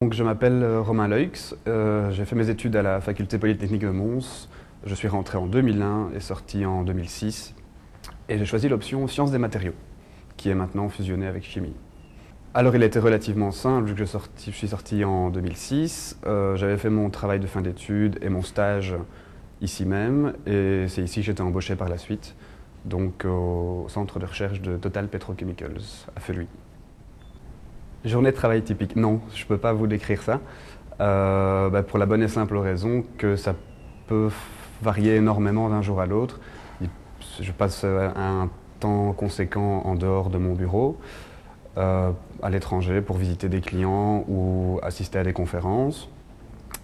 Donc, je m'appelle Romain Leux, j'ai fait mes études à la faculté polytechnique de Mons. Je suis rentré en 2001 et sorti en 2006. Et j'ai choisi l'option sciences des matériaux, qui est maintenant fusionnée avec chimie. Alors il était relativement simple, vu que je suis sorti en 2006. J'avais fait mon travail de fin d'études et mon stage ici même. Et c'est ici que j'étais embauché par la suite, donc au centre de recherche de Total Petrochemicals à Feluy. Journée de travail typique, non, je ne peux pas vous décrire ça. Pour la bonne et simple raison que ça peut varier énormément d'un jour à l'autre. Je passe un temps conséquent en dehors de mon bureau, à l'étranger pour visiter des clients ou assister à des conférences.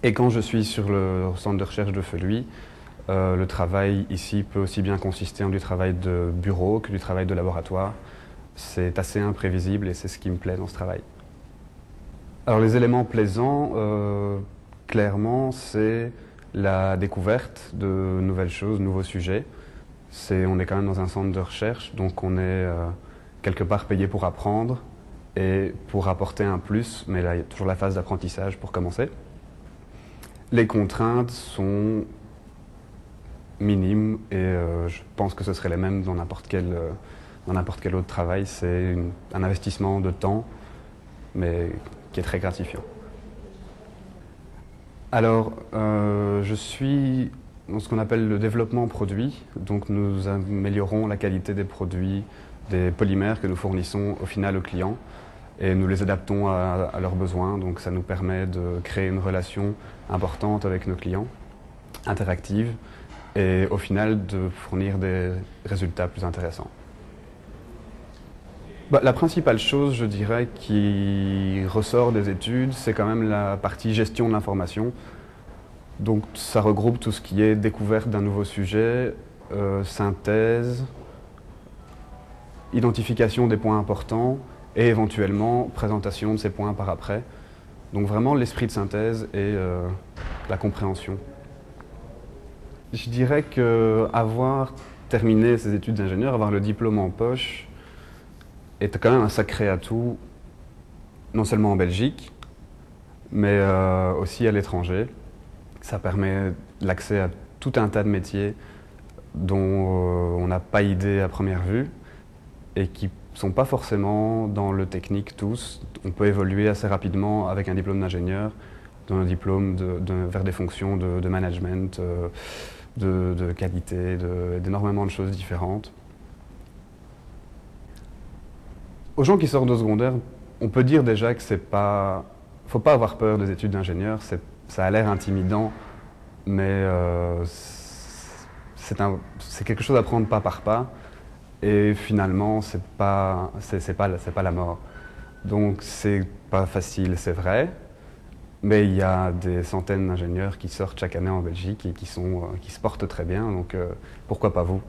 Et quand je suis sur le centre de recherche de Feluy, le travail ici peut aussi bien consister en du travail de bureau que du travail de laboratoire. C'est assez imprévisible et c'est ce qui me plaît dans ce travail. Alors les éléments plaisants, clairement, c'est la découverte de nouvelles choses, nouveaux sujets. On est quand même dans un centre de recherche, donc on est quelque part payé pour apprendre et pour apporter un plus, mais là il y a toujours la phase d'apprentissage pour commencer. Les contraintes sont minimes et je pense que ce serait les mêmes dans n'importe quel autre travail. C'est un investissement de temps, mais qui est très gratifiant. Alors, je suis dans ce qu'on appelle le développement produit. Donc nous améliorons la qualité des produits, des polymères que nous fournissons au final aux clients et nous les adaptons à leurs besoins. Donc ça nous permet de créer une relation importante avec nos clients, interactive, et au final de fournir des résultats plus intéressants. La principale chose, je dirais, qui ressort des études, c'est quand même la partie gestion de l'information. Donc ça regroupe tout ce qui est découverte d'un nouveau sujet, synthèse, identification des points importants et éventuellement présentation de ces points par après. Donc vraiment l'esprit de synthèse et la compréhension. Je dirais qu'avoir terminé ces études d'ingénieur, avoir le diplôme en poche, est quand même un sacré atout, non seulement en Belgique, mais aussi à l'étranger. Ça permet l'accès à tout un tas de métiers dont on n'a pas idée à première vue et qui ne sont pas forcément dans le technique tous. On peut évoluer assez rapidement avec un diplôme d'ingénieur, d'un diplôme vers des fonctions de management, de qualité, d'énormément de choses différentes. Aux gens qui sortent de secondaire, on peut dire déjà que c'est pas... faut pas avoir peur des études d'ingénieur, ça a l'air intimidant, mais c'est quelque chose à prendre pas par pas, et finalement c'est pas la mort. Donc c'est pas facile, c'est vrai, mais il y a des centaines d'ingénieurs qui sortent chaque année en Belgique et qui se portent très bien, donc pourquoi pas vous?